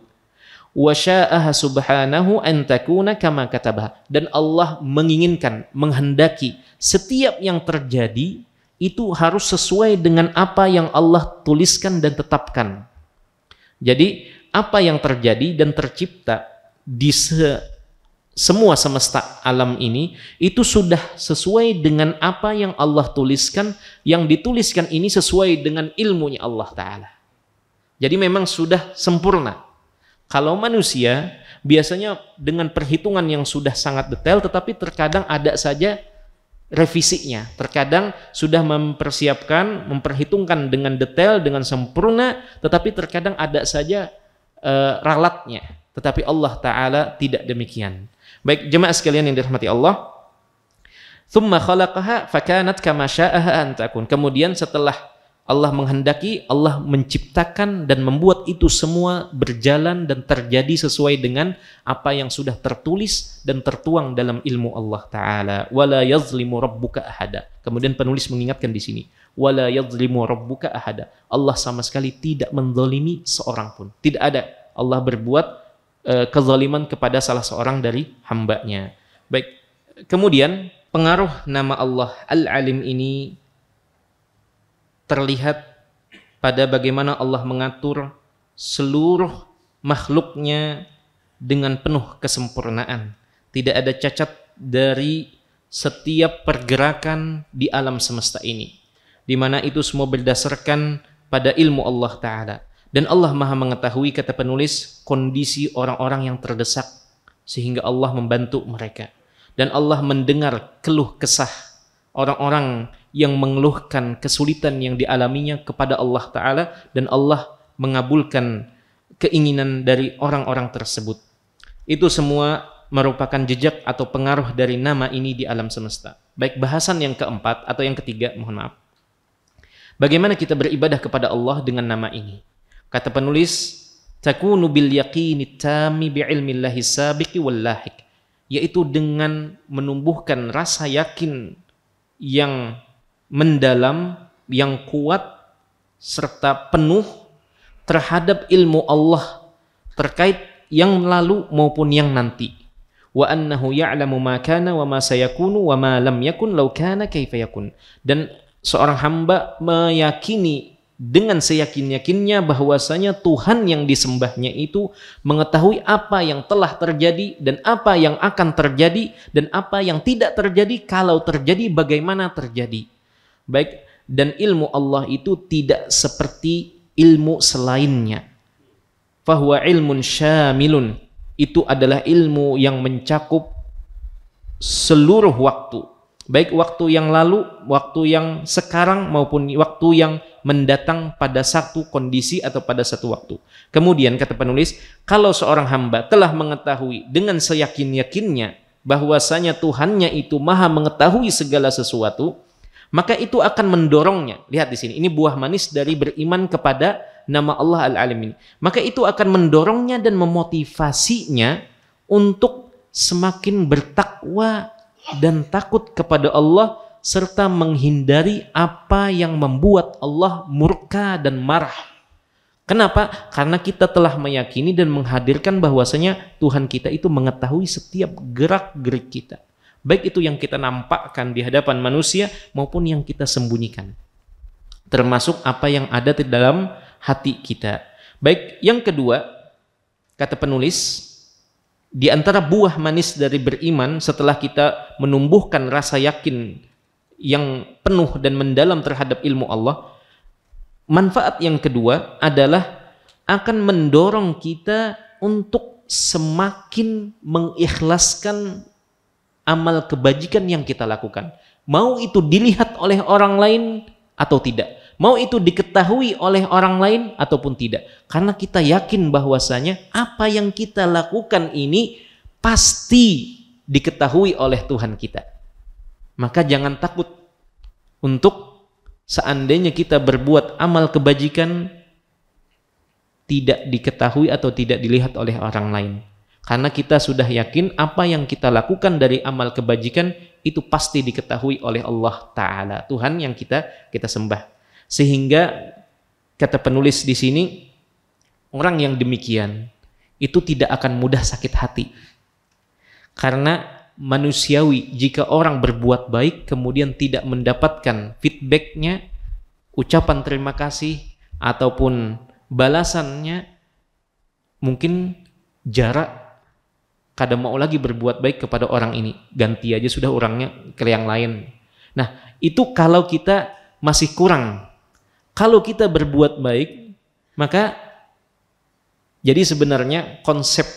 Wa sya'aha subhanahu an takuna kama katabaha. Dan Allah menginginkan, menghendaki setiap yang terjadi itu harus sesuai dengan apa yang Allah tuliskan dan tetapkan. Jadi apa yang terjadi dan tercipta di semua semesta alam ini itu sudah sesuai dengan apa yang Allah tuliskan, yang dituliskan ini sesuai dengan ilmunya Allah Ta'ala. Jadi memang sudah sempurna. Kalau manusia biasanya dengan perhitungan yang sudah sangat detail, tetapi terkadang ada saja revisinya, terkadang sudah memperhitungkan dengan detail, dengan sempurna, tetapi terkadang ada saja ralatnya. Tetapi Allah Ta'ala tidak demikian. Baik, jemaah sekalian yang dirahmati Allah, thumma khalaqaha fakanat kama sya'aha an takun. Kemudian setelah Allah menghendaki, Allah menciptakan dan membuat itu semua berjalan dan terjadi sesuai dengan apa yang sudah tertulis dan tertuang dalam ilmu Allah Ta'ala. Wala yazlimu rabbuka ahada. Kemudian penulis mengingatkan di sini, wala yazlimu rabbuka ahada. Allah sama sekali tidak menzalimi seorang pun. Tidak ada Allah berbuat kezaliman kepada salah seorang dari hambanya. Baik, kemudian pengaruh nama Allah Al-Alim ini terlihat pada bagaimana Allah mengatur seluruh makhluknya dengan penuh kesempurnaan. Tidak ada cacat dari setiap pergerakan di alam semesta ini, di mana itu semua berdasarkan pada ilmu Allah Ta'ala. Dan Allah Maha mengetahui, kata penulis, kondisi orang-orang yang terdesak, sehingga Allah membantu mereka. Dan Allah mendengar keluh kesah orang-orang yang mengeluhkan kesulitan yang dialaminya kepada Allah Ta'ala, dan Allah mengabulkan keinginan dari orang-orang tersebut. Itu semua merupakan jejak atau pengaruh dari nama ini di alam semesta. Baik, bahasan yang keempat atau yang ketiga, mohon maaf. Bagaimana kita beribadah kepada Allah dengan nama ini? Kata penulis, takunu bil yaqini tami bi ilmillahi sabiqi wal lahiq, yaitu dengan menumbuhkan rasa yakin yang mendalam, yang kuat serta penuh terhadap ilmu Allah terkait yang lalu maupun yang nanti. Wa annahu ya'lamu ma kana wa ma sayakunu wa ma lam yakun law kana kaifa yakun. Dan seorang hamba meyakini dengan seyakin-yakinnya bahwasanya Tuhan yang disembahnya itu mengetahui apa yang telah terjadi dan apa yang akan terjadi dan apa yang tidak terjadi, kalau terjadi bagaimana terjadi. Baik, dan ilmu Allah itu tidak seperti ilmu selainnya. Fahuwa ilmun syamilun, itu adalah ilmu yang mencakup seluruh waktu, baik waktu yang lalu, waktu yang sekarang maupun waktu yang mendatang pada satu kondisi atau pada satu waktu. Kemudian kata penulis, kalau seorang hamba telah mengetahui dengan seyakin-yakinnya bahwasanya Tuhannya itu maha mengetahui segala sesuatu, maka itu akan mendorongnya. Lihat di sini, ini buah manis dari beriman kepada nama Allah Al-Alim ini. Maka itu akan mendorongnya dan memotivasinya untuk semakin bertakwa dan takut kepada Allah, serta menghindari apa yang membuat Allah murka dan marah. Kenapa? Karena kita telah meyakini dan menghadirkan bahwasanya Tuhan kita itu mengetahui setiap gerak-gerik kita, baik itu yang kita nampakkan di hadapan manusia maupun yang kita sembunyikan, termasuk apa yang ada di dalam hati kita. Baik, yang kedua, kata penulis, di antara buah manis dari beriman setelah kita menumbuhkan rasa yakin yang penuh dan mendalam terhadap ilmu Allah, manfaat yang kedua adalah akan mendorong kita untuk semakin mengikhlaskan amal kebajikan yang kita lakukan, mau itu dilihat oleh orang lain atau tidak, mau itu diketahui oleh orang lain ataupun tidak, karena kita yakin bahwasanya apa yang kita lakukan ini pasti diketahui oleh Tuhan kita. Maka jangan takut untuk seandainya kita berbuat amal kebajikan tidak diketahui atau tidak dilihat oleh orang lain, karena kita sudah yakin apa yang kita lakukan dari amal kebajikan itu pasti diketahui oleh Allah Ta'ala, Tuhan yang kita sembah. Sehingga kata penulis di sini, orang yang demikian itu tidak akan mudah sakit hati, karena manusiawi jika orang berbuat baik kemudian tidak mendapatkan feedbacknya, ucapan terima kasih ataupun balasannya, mungkin jarak, kadang mau lagi berbuat baik kepada orang ini, ganti aja sudah orangnya ke yang lain. Nah, itu kalau kita masih kurang. Kalau kita berbuat baik, maka jadi sebenarnya konsep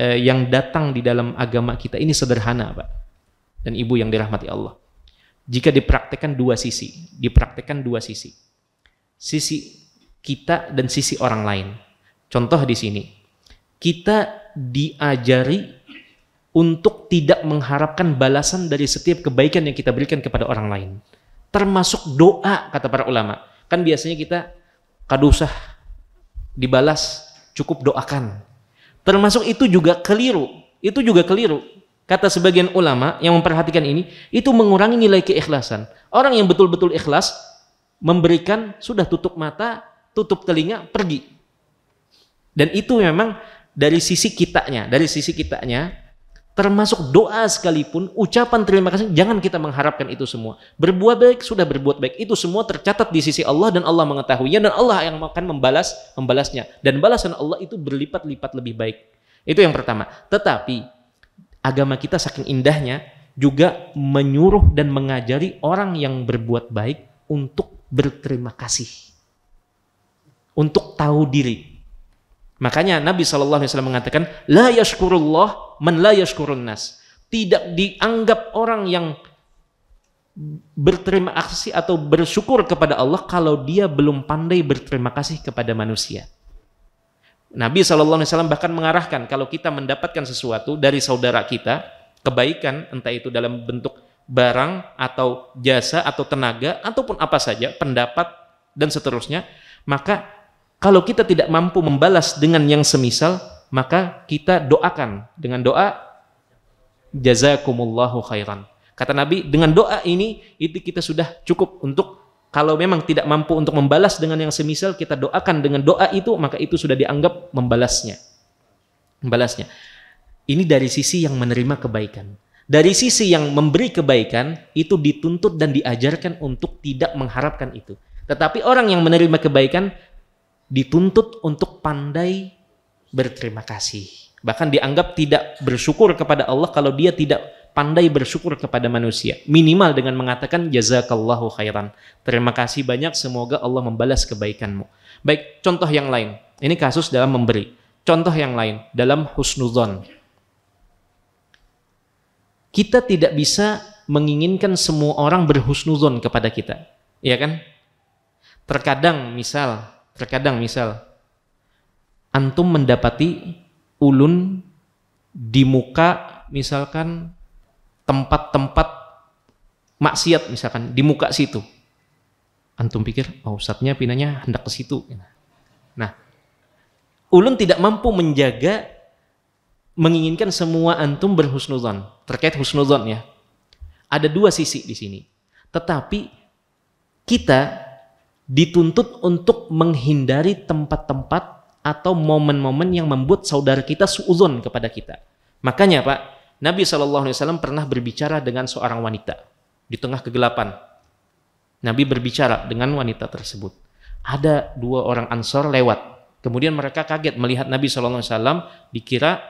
yang datang di dalam agama kita ini sederhana, Pak dan Ibu yang dirahmati Allah. Jika dipraktekkan dua sisi, sisi kita dan sisi orang lain. Contoh di sini, kita diajari untuk tidak mengharapkan balasan dari setiap kebaikan yang kita berikan kepada orang lain, termasuk doa, kata para ulama. Kan biasanya kita kada usah dibalas, cukup doakan. Termasuk itu juga keliru. Kata sebagian ulama yang memperhatikan ini, itu mengurangi nilai keikhlasan. Orang yang betul-betul ikhlas memberikan, sudah tutup mata, tutup telinga, pergi. Dan itu memang dari sisi kitanya, termasuk doa sekalipun, ucapan terima kasih, jangan kita mengharapkan itu semua. Berbuat baik, sudah berbuat baik, itu semua tercatat di sisi Allah dan Allah mengetahuinya, dan Allah yang akan membalasnya, dan balasan Allah itu berlipat-lipat lebih baik. Itu yang pertama. Tetapi agama kita saking indahnya juga menyuruh dan mengajari orang yang berbuat baik untuk berterima kasih, untuk tahu diri. Makanya Nabi SAW mengatakan, la yashkurullah man la yashkurun nas. Tidak dianggap orang yang berterima kasih atau bersyukur kepada Allah kalau dia belum pandai berterima kasih kepada manusia. Nabi SAW bahkan mengarahkan, kalau kita mendapatkan sesuatu dari saudara kita, kebaikan, entah itu dalam bentuk barang atau jasa atau tenaga ataupun apa saja, pendapat dan seterusnya, maka kalau kita tidak mampu membalas dengan yang semisal, maka kita doakan dengan doa jazakumullahu khairan. Kata Nabi, dengan doa ini itu kita sudah cukup untuk Kalau memang tidak mampu untuk membalas dengan yang semisal, kita doakan dengan doa itu, maka itu sudah dianggap membalasnya. Ini dari sisi yang menerima kebaikan. Dari sisi yang memberi kebaikan, itu dituntut dan diajarkan untuk tidak mengharapkan itu. Tetapi orang yang menerima kebaikan dituntut untuk pandai berterima kasih. Bahkan dianggap tidak bersyukur kepada Allah kalau dia tidak pandai bersyukur kepada manusia. Minimal dengan mengatakan jazakallahu khairan. Terima kasih banyak, semoga Allah membalas kebaikanmu. Baik, contoh yang lain. Ini kasus dalam memberi. Contoh yang lain dalam husnuzon. Kita tidak bisa menginginkan semua orang berhusnuzon kepada kita. Iya kan? Terkadang misal antum mendapati ulun di muka misalkan tempat-tempat maksiat misalkan di muka situ. Antum pikir, oh ustadznya pinanya hendak ke situ. Nah, ulun tidak mampu menginginkan semua antum berhusnuzon. Terkait husnuzon ya. Ada dua sisi di sini. Tetapi kita dituntut untuk menghindari tempat-tempat atau momen-momen yang membuat saudara kita suuzon kepada kita. Makanya Pak, Nabi SAW pernah berbicara dengan seorang wanita di tengah kegelapan. Nabi berbicara dengan wanita tersebut. Ada dua orang Ansor lewat. Kemudian mereka kaget melihat Nabi SAW, dikira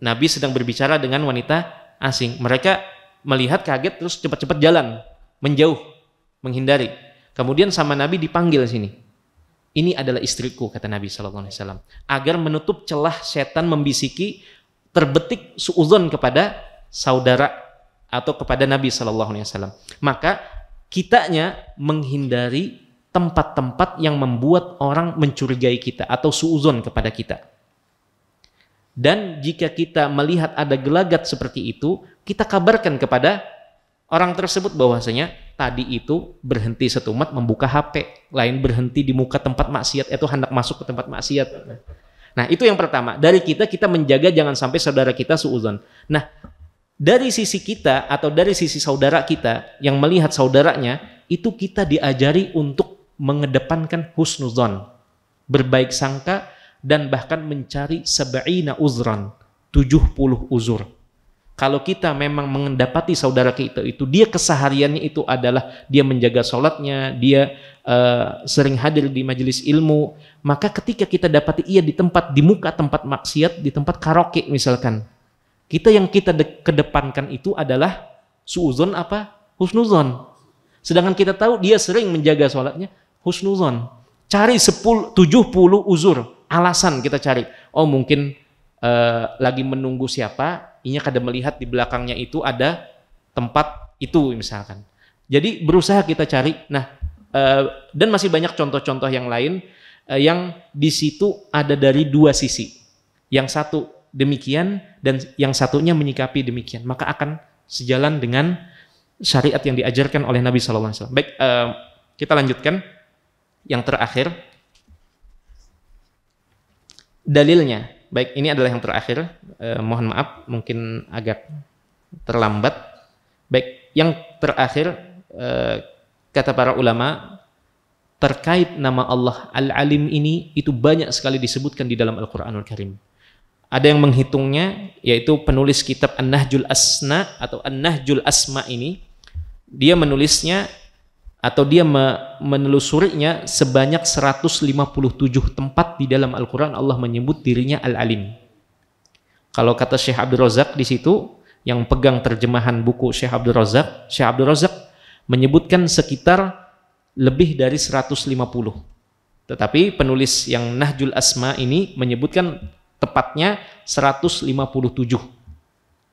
Nabi sedang berbicara dengan wanita asing. Mereka melihat kaget terus cepat-cepat jalan, menjauh, menghindari. Kemudian sama Nabi dipanggil sini. Ini adalah istriku, kata Nabi SAW. Agar menutup celah setan membisiki, terbetik suudzon kepada saudara atau kepada Nabi SAW. Maka kitanya menghindari tempat-tempat yang membuat orang mencurigai kita atau suudzon kepada kita. Dan jika kita melihat ada gelagat seperti itu, kita kabarkan kepada orang tersebut bahwasanya tadi itu berhenti setumat membuka HP, lain berhenti di muka tempat maksiat, itu hendak masuk ke tempat maksiat. Nah, itu yang pertama. Dari kita menjaga jangan sampai saudara kita suudzon. Nah, dari sisi kita atau dari sisi saudara kita yang melihat saudaranya, itu kita diajari untuk mengedepankan husnuzon, berbaik sangka, dan bahkan mencari sab'ina uzran, 70 uzur. Kalau kita memang mendapati saudara kita itu, dia kesehariannya itu adalah dia menjaga sholatnya, dia sering hadir di majelis ilmu, maka ketika kita dapati ia di muka tempat maksiat, di tempat karaoke misalkan, yang kita kedepankan itu adalah suuzon apa? Husnuzon. Sedangkan kita tahu dia sering menjaga sholatnya, husnuzon. Cari 70 uzur, alasan kita cari. Oh mungkin lagi menunggu siapa, inya kada melihat di belakangnya itu ada tempat itu misalkan. Jadi berusaha kita cari. Nah, dan masih banyak contoh-contoh yang lain yang di situ ada dari dua sisi. Yang satu demikian dan yang satunya menyikapi demikian. Maka akan sejalan dengan syariat yang diajarkan oleh Nabi SAW. Baik, kita lanjutkan. Yang terakhir, dalilnya. Baik, ini adalah yang terakhir. Mohon maaf, mungkin agak terlambat. Baik, yang terakhir, kata para ulama, terkait nama Allah Al-Alim ini, itu banyak sekali disebutkan di dalam Al-Quranul Karim. Ada yang menghitungnya, yaitu penulis kitab An-Nahjul Asna atau An-Nahjul Asma ini, dia menulisnya atau dia menelusurinya sebanyak 157 tempat di dalam Al-Quran Allah menyebut dirinya Al-Alim. Kalau kata Syekh Abdul Razak di situ, yang pegang terjemahan buku Syekh Abdul Razak menyebutkan sekitar lebih dari 150. Tetapi penulis yang Nahjul Asma ini menyebutkan tepatnya 157.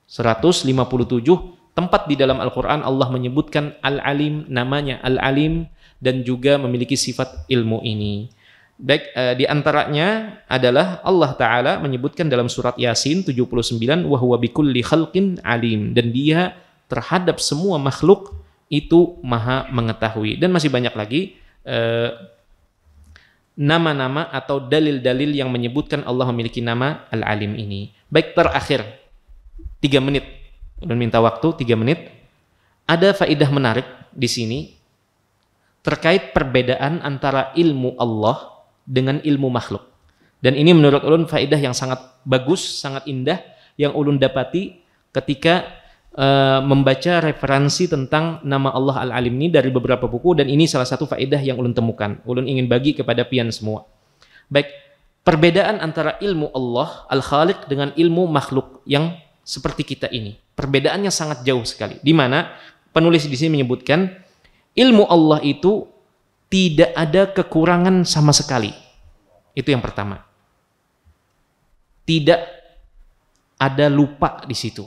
157 tempat di dalam Al-Quran Allah menyebutkan Al-Alim, namanya Al-Alim, dan juga memiliki sifat ilmu ini. Baik, di antaranya adalah Allah Ta'ala menyebutkan dalam surat Yasin 79, wa huwa bikulli khalqin alim, dan dia terhadap semua makhluk itu maha mengetahui. Dan masih banyak lagi nama-nama atau dalil-dalil yang menyebutkan Allah memiliki nama Al-Alim ini. Baik, terakhir 3 menit, dan minta waktu 3 menit. Ada faedah menarik di sini terkait perbedaan antara ilmu Allah dengan ilmu makhluk. Dan ini menurut ulun faedah yang sangat bagus, sangat indah yang ulun dapati ketika membaca referensi tentang nama Allah Al-Alim ini dari beberapa buku, dan ini salah satu faedah yang ulun temukan. Ulun ingin bagi kepada pian semua. Baik, perbedaan antara ilmu Allah Al-Khaliq dengan ilmu makhluk yang seperti kita ini. Perbedaannya sangat jauh sekali. Di mana penulis di sini menyebutkan ilmu Allah itu tidak ada kekurangan sama sekali. Itu yang pertama. Tidak ada lupa di situ.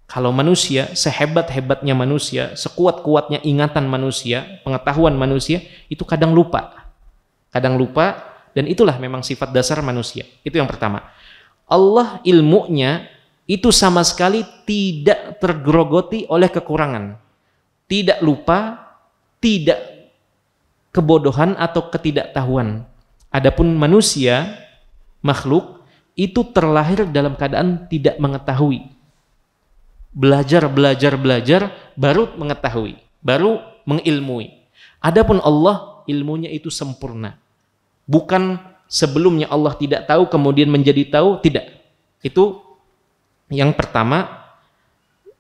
Kalau manusia, sehebat-hebatnya manusia, sekuat-kuatnya ingatan manusia, pengetahuan manusia, itu kadang lupa. Kadang lupa, dan itulah memang sifat dasar manusia. Itu yang pertama. Allah ilmunya itu sama sekali tidak tergerogoti oleh kekurangan. Tidak lupa, tidak kebodohan atau ketidaktahuan. Adapun manusia, makhluk, itu terlahir dalam keadaan tidak mengetahui. Belajar, baru mengetahui, baru mengilmui. Adapun Allah, ilmunya itu sempurna. Bukan sebelumnya Allah tidak tahu, kemudian menjadi tahu, tidak. Itu yang pertama,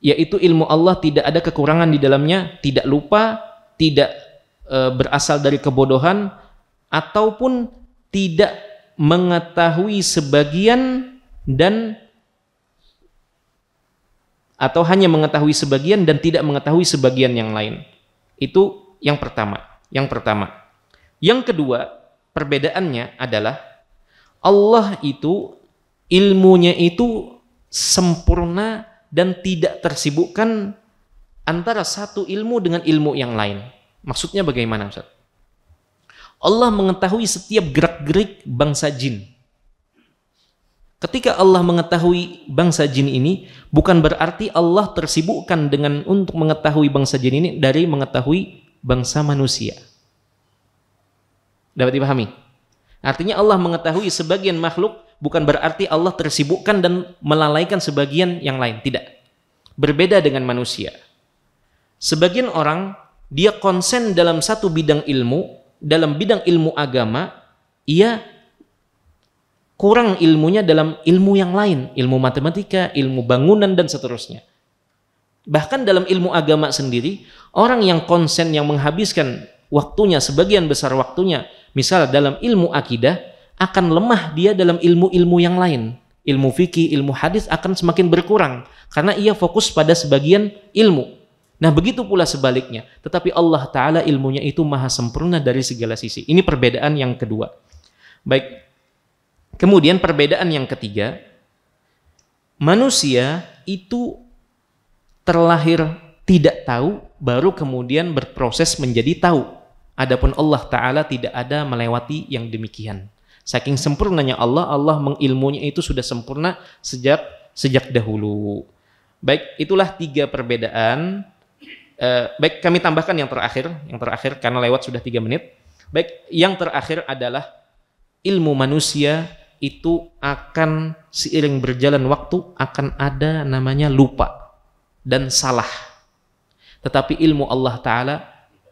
yaitu ilmu Allah tidak ada kekurangan di dalamnya, tidak lupa, tidak berasal dari kebodohan, ataupun tidak mengetahui sebagian dan atau hanya mengetahui sebagian dan tidak mengetahui sebagian yang lain. Itu yang pertama. Yang kedua, perbedaannya adalah Allah itu ilmunya itu sempurna dan tidak tersibukkan antara satu ilmu dengan ilmu yang lain. Maksudnya bagaimana, Ustaz? Allah mengetahui setiap gerak-gerik bangsa jin. Ketika Allah mengetahui bangsa jin ini, bukan berarti Allah tersibukkan dengan untuk mengetahui bangsa jin ini dari mengetahui bangsa manusia. Dapat dipahami? Artinya Allah mengetahui sebagian makhluk, bukan berarti Allah tersibukkan dan melalaikan sebagian yang lain. Tidak. Berbeda dengan manusia. Sebagian orang, dia konsen dalam satu bidang ilmu, dalam bidang ilmu agama, ia kurang ilmunya dalam ilmu yang lain, ilmu matematika, ilmu bangunan, dan seterusnya. Bahkan dalam ilmu agama sendiri, orang yang konsen, yang menghabiskan waktunya, sebagian besar waktunya, misal dalam ilmu akidah, akan lemah dia dalam ilmu-ilmu yang lain. Ilmu fikih, ilmu hadis akan semakin berkurang, karena ia fokus pada sebagian ilmu. Nah, begitu pula sebaliknya. Tetapi Allah Ta'ala ilmunya itu maha sempurna dari segala sisi. Ini perbedaan yang kedua. Baik. Kemudian perbedaan yang ketiga, manusia itu terlahir tidak tahu, baru kemudian berproses menjadi tahu. Adapun Allah Ta'ala tidak ada melewati yang demikian. Saking sempurnanya Allah, Allah mengilmunya itu sudah sempurna sejak dahulu. Baik, itulah tiga perbedaan. Baik, kami tambahkan yang terakhir karena lewat sudah 3 menit. Baik, yang terakhir adalah ilmu manusia itu akan seiring berjalan waktu akan ada namanya lupa dan salah. Tetapi ilmu Allah Ta'ala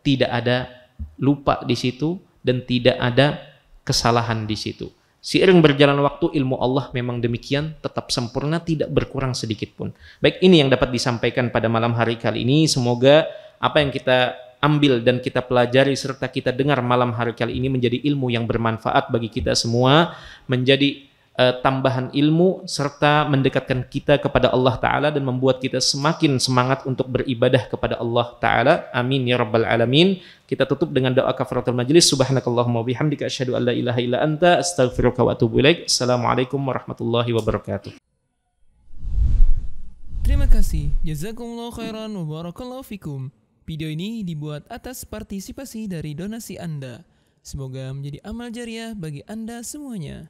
tidak ada lupa di situ dan tidak ada kesalahan di situ. Seiring berjalan waktu ilmu Allah memang demikian, tetap sempurna, tidak berkurang sedikit pun. Baik, ini yang dapat disampaikan pada malam hari kali ini. Semoga apa yang kita ambil dan kita pelajari serta kita dengar malam hari kali ini menjadi ilmu yang bermanfaat bagi kita semua, menjadi tambahan ilmu serta mendekatkan kita kepada Allah Ta'ala dan membuat kita semakin semangat untuk beribadah kepada Allah Ta'ala. Amin ya rabbal alamin. Kita tutup dengan doa kafaratul majlis. Subhanakallahumma bihamdika asyhadu an la ilaha illa anta astaghfiruka wa atubu ilaik. Assalamualaikum warahmatullahi wabarakatuh. Terima kasih. Jazakumullah khairan wa barakallahu fikum. Video ini dibuat atas partisipasi dari donasi Anda. Semoga menjadi amal jariah bagi Anda semuanya.